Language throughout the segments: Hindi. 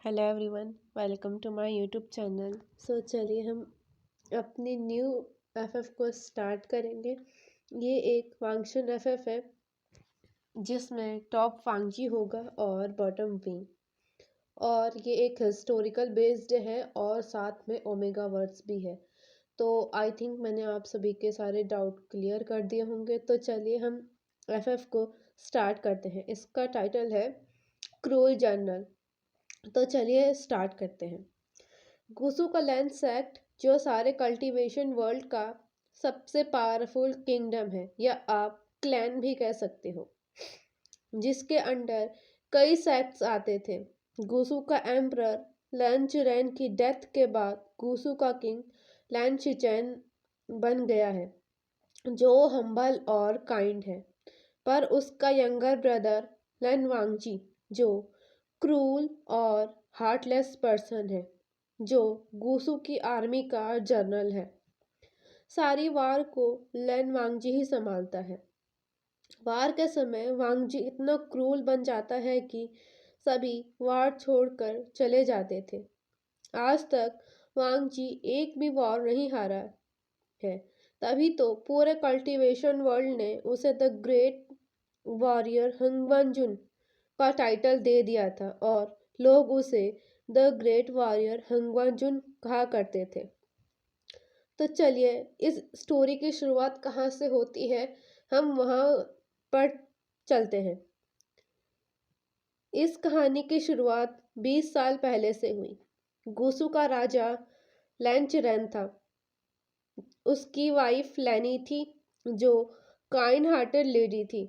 Hello everyone, welcome to my YouTube channel. चलिए हम अपनी न्यू एफएफ को स्टार्ट करेंगे। ये एक वांगशन एफएफ है जिसमें टॉप वांगजी होगा और बॉटम विंग, और ये एक हिस्टोरिकल बेस्ड है और साथ में ओमेगा वर्ड्स भी है। तो आई थिंक मैंने आप सभी के सारे डाउट क्लियर कर दिए होंगे। तो चलिए हम एफएफ को स्टार्ट करते हैं। इसका टाइटल है क्रूल जर्नल। तो चलिए स्टार्ट करते हैं। गुसु का लैंड सेक्ट जो सारे कल्टीवेशन वर्ल्ड का सबसे पावरफुल किंगडम है, या आप क्लैन भी कह सकते हो, जिसके अंडर कई सेक्ट्स आते थे। गुसु का एम्परर लैन चिरेन की डेथ के बाद गुसु का किंग लैन शिचैन बन गया है, जो हम्बल और काइंड है। पर उसका यंगर ब्रदर लैन वांगजी जो क्रूल और हार्टलेस पर्सन है, जो गुसु की आर्मी का जनरल है। सारी वार को लैन वांगजी ही संभालता है। वार के समय वांगजी इतना क्रूल बन जाता है कि सभी वार छोड़कर चले जाते थे। आज तक वांगजी एक भी वॉर नहीं हारा है। तभी तो पूरे कल्टीवेशन वर्ल्ड ने उसे द ग्रेट वॉरियर हंगवंजुन का टाइटल दे दिया था, और लोग उसे द ग्रेट वॉरियर हंगवंजुन कहा करते थे। तो चलिए इस स्टोरी की शुरुआत कहाँ से होती है, हम वहाँ पर चलते हैं। इस कहानी की शुरुआत 20 साल पहले से हुई। गुसु का राजा लैन चिरेन था। उसकी वाइफ लैनी थी, जो काइंड हार्टेड लेडी थी।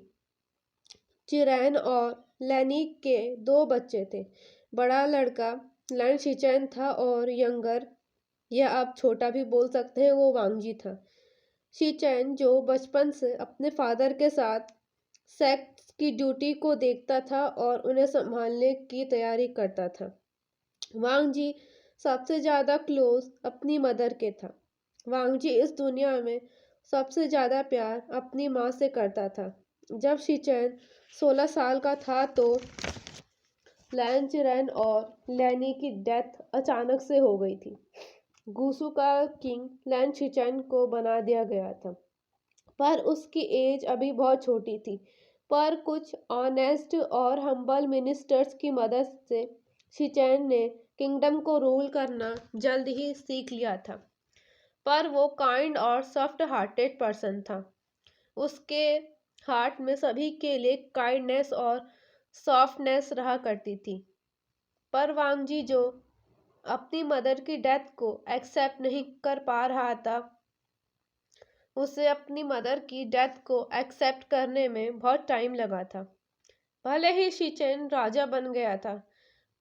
चिरेन और लैनी के दो बच्चे थे। बड़ा लड़का लैन शिचैन था और यंगर, या आप छोटा भी बोल सकते हैं, वो वांगजी था। शिचैन जो बचपन से अपने फादर के साथ सेक्ट्स की ड्यूटी को देखता था और उन्हें संभालने की तैयारी करता था। वांगजी सबसे ज़्यादा क्लोज अपनी मदर के था। वांगजी इस दुनिया में सबसे ज़्यादा प्यार अपनी माँ से करता था। जब शिचैन 16 साल का था तो लैन चिरेन और लैनी की डेथ अचानक से हो गई थी। गुसु का किंग लैन शिचैन को बना दिया गया था, पर उसकी एज अभी बहुत छोटी थी। पर कुछ ऑनेस्ट और हम्बल मिनिस्टर्स की मदद से शिचैन ने किंगडम को रूल करना जल्द ही सीख लिया था। पर वो काइंड और सॉफ्ट हार्टेड पर्सन था। उसके हार्ट में सभी के लिए काइंडनेस और सॉफ्टनेस रहा करती थी। पर वांगजी जो अपनी मदर की डेथ को एक्सेप्ट नहीं कर पा रहा था, उसे अपनी मदर की डेथ को एक्सेप्ट करने में बहुत टाइम लगा था। भले ही शिचैन राजा बन गया था,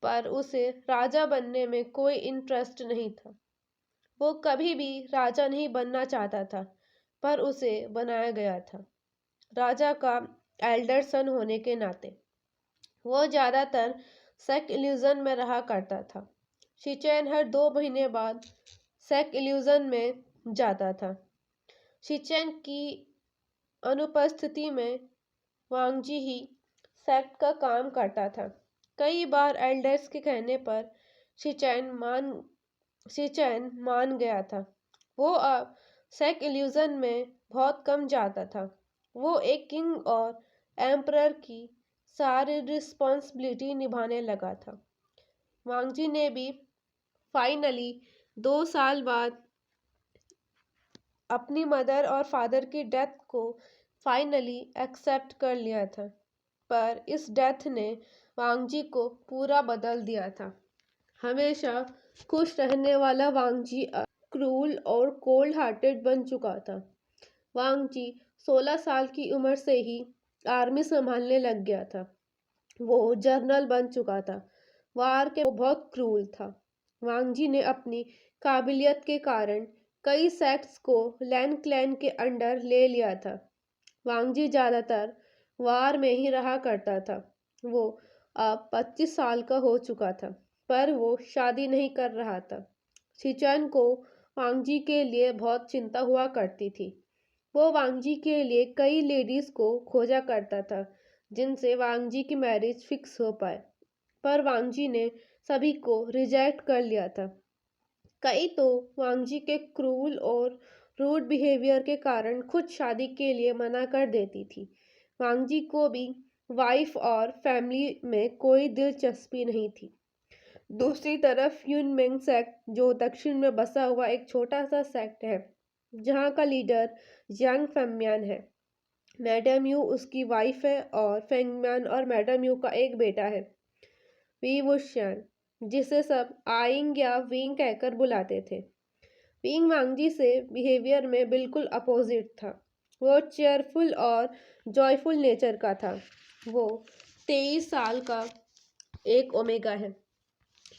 पर उसे राजा बनने में कोई इंटरेस्ट नहीं था। वो कभी भी राजा नहीं बनना चाहता था, पर उसे बनाया गया था राजा का एल्डर सन होने के नाते। वो ज़्यादातर सेक इल्यूजन में रहा करता था। शिचैन हर 2 महीने बाद सेक इल्यूजन में जाता था। शिचैन की अनुपस्थिति में वांगजी ही सेक्ट का काम करता था। कई बार एल्डर्स के कहने पर शिचैन मान गया था। वो अब सेक इल्यूजन में बहुत कम जाता था। वो एक किंग और एम्परर की सारी रिस्पॉन्सिबिलिटी निभाने लगा था। वांगजी ने भी फाइनली 2 साल बाद अपनी मदर और फादर की डेथ को फाइनली एक्सेप्ट कर लिया था। पर इस डेथ ने वांगजी को पूरा बदल दिया था। हमेशा खुश रहने वाला वांगजी क्रूल और कोल्ड हार्टेड बन चुका था। वांगजी 16 साल की उम्र से ही आर्मी संभालने लग गया था। वो जर्नल बन चुका था। वार के वो बहुत क्रूल था। वांगजी ने अपनी काबिलियत के कारण कई सेक्ट्स को लैन क्लैन के अंडर ले लिया था। वांगजी ज़्यादातर वार में ही रहा करता था। वो अब 25 साल का हो चुका था, पर वो शादी नहीं कर रहा था। शिचैन को वांगजी के लिए बहुत चिंता हुआ करती थी। वो वांगजी के लिए कई लेडीज़ को खोजा करता था, जिनसे वांगजी की मैरिज फिक्स हो पाए। पर वांगजी ने सभी को रिजेक्ट कर लिया था। कई तो वांगजी के क्रूर और रूड बिहेवियर के कारण खुद शादी के लिए मना कर देती थी। वांगजी को भी वाइफ और फैमिली में कोई दिलचस्पी नहीं थी। दूसरी तरफ यूनमिंग सेक्ट, जो दक्षिण में बसा हुआ एक छोटा सा सेक्ट है, जहाँ का लीडर जियांग फेंगम्यान है। मैडम यू उसकी वाइफ है और फेंगम्यान और मैडम यू का एक बेटा है, वी वुशियान, जिसे सब आइंग या विंग कहकर बुलाते थे। विंग वांगजी से बिहेवियर में बिल्कुल अपोजिट था। वो चेयरफुल और जॉयफुल नेचर का था। वो 23 साल का एक ओमेगा है।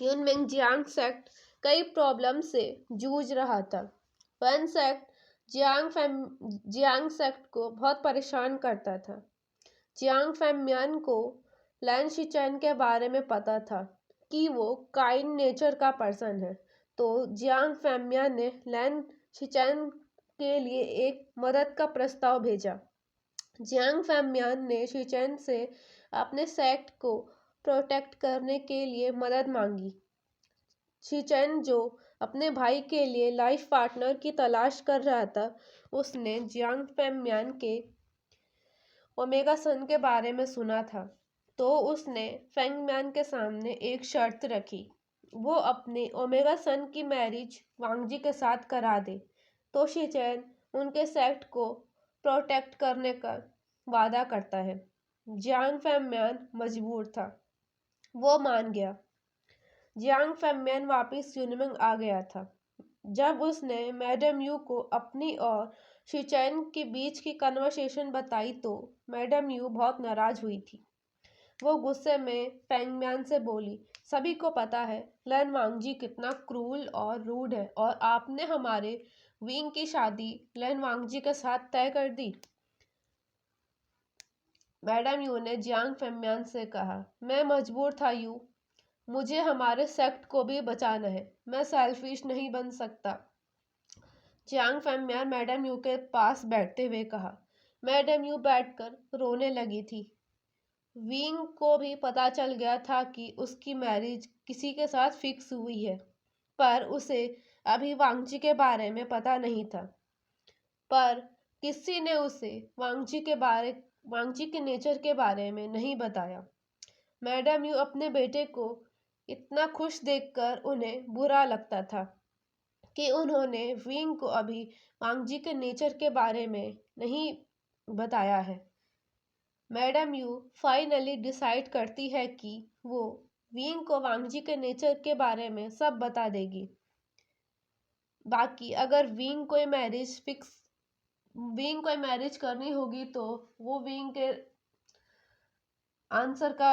यूनमिंग जियांग सेक्ट कई प्रॉब्लम से जूझ रहा था। वन सेक्ट जियांग सेक्ट को बहुत परेशान करता था। जियांग फेंगम्यान को लैन शिचेन के बारे में पता था कि वो काइंड नेचर का पर्सन है, तो जियांग फेंगम्यान ने लैन शिचेन के लिए एक मदद का प्रस्ताव भेजा। जियांग फेंगम्यान ने शिचेन से अपने सेक्ट को प्रोटेक्ट करने के लिए मदद मांगी। शिचेन, जो अपने भाई के लिए लाइफ पार्टनर की तलाश कर रहा था, उसने जियांग फेंगम्यान के ओमेगा सन के बारे में सुना था, तो उसने फेंगम्यान के सामने एक शर्त रखी। वो अपने ओमेगा सन की मैरिज वांगजी के साथ करा दे, तो शिचेन उनके सेक्ट को प्रोटेक्ट करने का वादा करता है। जियांग फेंगम्यान मजबूर था, वो मान गया। जियांग फेंगम्यान वापस यूनमिंग आ गया था। जब उसने मैडम यू को अपनी और शिचेन के बीच की कन्वर्सेशन बताई तो मैडम यू बहुत नाराज हुई थी। वो गुस्से में फेंगम्यान से बोली, सभी को पता है लैन वांगजी कितना क्रूर और रूड है, और आपने हमारे विंग की शादी लैन वांगजी के साथ तय कर दी। मैडम यू ने जियांग फेंगम्यान से कहा, मैं मजबूर था यू, मुझे हमारे सेक्ट को भी बचाना है, मैं सेल्फिश नहीं बन सकता। जियांग फेंगम्यान मैडम यू के पास बैठते हुए कहा। मैडम यू बैठकर रोने लगी थी। विंग को भी पता चल गया था कि उसकी मैरिज किसी के साथ फिक्स हुई है, पर उसे अभी वांगजी के बारे में पता नहीं था। पर किसी ने उसे वांगजी के नेचर के बारे में नहीं बताया। मैडम यू अपने बेटे को इतना खुश देखकर उन्हें बुरा लगता था कि उन्होंने विंग को अभी वांगजी के नेचर के बारे में नहीं बताया है। मैडम यू फाइनली डिसाइड करती है कि वो विंग को वांगजी के नेचर के बारे में सब बता देगी। बाकी अगर विंग कोई मैरिज करनी होगी तो वो विंग के आंसर का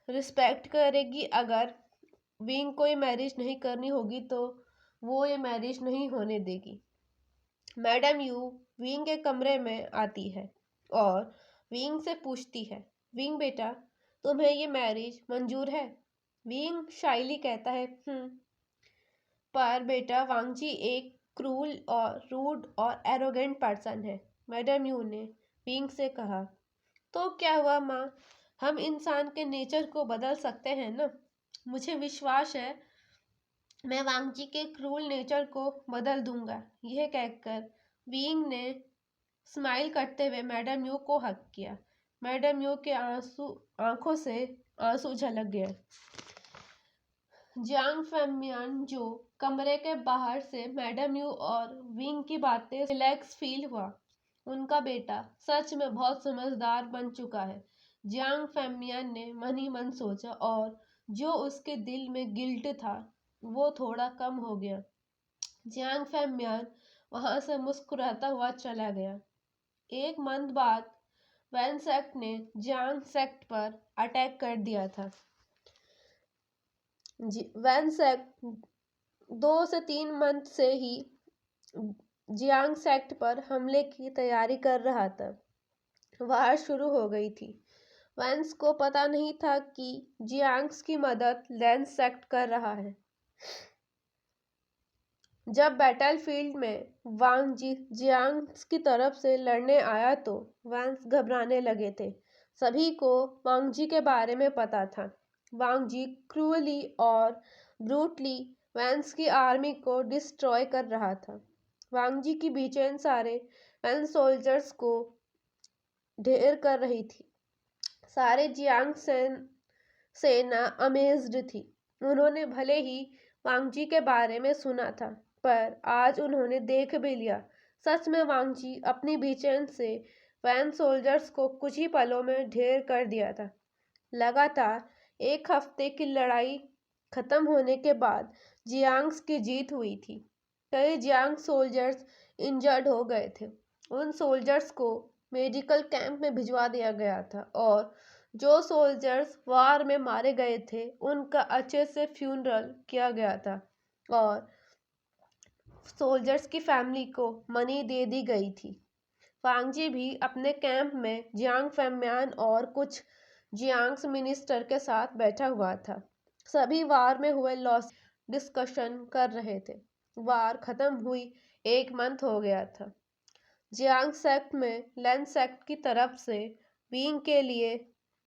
रिस्पेक्ट करेगी। अगर विंग कोई मैरिज नहीं करनी होगी तो वो ये मैरिज नहीं होने देगी। मैडम यू विंग के कमरे में आती है और विंग से पूछती है, विंग बेटा, तुम्हें ये मैरिज मंजूर है? विंग शाइली कहता है, पर बेटा वांगजी एक क्रूल और रूड और एरोगेंट पर्सन है। मैडम यू ने विंग से कहा, तो क्या हुआ माँ, हम इंसान के नेचर को बदल सकते हैं ना। मुझे विश्वास है मैं वांगजी के क्रूल नेचर को बदल दूंगा। यह कहकर विंग ने स्माइल करते हुए मैडम यू को हक किया। मैडम यू के आंखों से आंसू झलक गए। जियांग फेंगम्यान, जो कमरे के बाहर से मैडम यू और विंग की बातें रिलैक्स फील हुआ। उनका बेटा सच में बहुत समझदार बन चुका है, जियांग फेंगम्यान ने मन ही मन सोचा, और जो उसके दिल में गिल्ट था वो थोड़ा कम हो गया। जियांग फेंगम्यान वहां से मुस्कुराता हुआ चला गया। एक मंथ बाद वैन सेक्ट ने जियांग सेक्ट पर अटैक कर दिया था। वैन सेक्ट 2 से 3 मंथ से ही जियांग सेक्ट पर हमले की तैयारी कर रहा था। वार शुरू हो गई थी। वैंस को पता नहीं था कि जियांग्स की मदद लैन सेक्ट कर रहा है। जब बैटलफील्ड में वांग जियांग्स की तरफ से लड़ने आया तो वैंस घबराने लगे थे। सभी को वांगजी के बारे में पता था। वांग जी क्रूअली और ब्रूटली वैंस की आर्मी को डिस्ट्रॉय कर रहा था। वांग जी की बेचैन सारे वैन सोल्जर्स को ढेर कर रही थी। सारे जियांग सेना अमेज्ड थी। उन्होंने भले ही वांगजी के बारे में सुना था, पर आज उन्होंने देख भी लिया। सच में वांगजी अपनी बेचैन से वैन सोल्जर्स को कुछ ही पलों में ढेर कर दिया था। लगातार एक हफ्ते की लड़ाई खत्म होने के बाद जियांग्स की जीत हुई थी। कई जियांग सोल्जर्स इंजर्ड हो गए थे। उन सोल्जर्स को मेडिकल कैंप में भिजवा दिया गया था और जो सोल्जर्स वार में मारे गए थे उनका अच्छे से फ्यूनरल किया गया था और सोल्जर्स की फैमिली को मनी दे दी गई थी। वांगजी भी अपने कैंप में जियांग फैम्यान और कुछ जियांग्स मिनिस्टर के साथ बैठा हुआ था। सभी वार में हुए लॉस डिस्कशन कर रहे थे। वार खत्म हुई 1 मंथ हो गया था। जियांग सेक्ट में लैंड सेक्ट की तरफ से विंग के लिए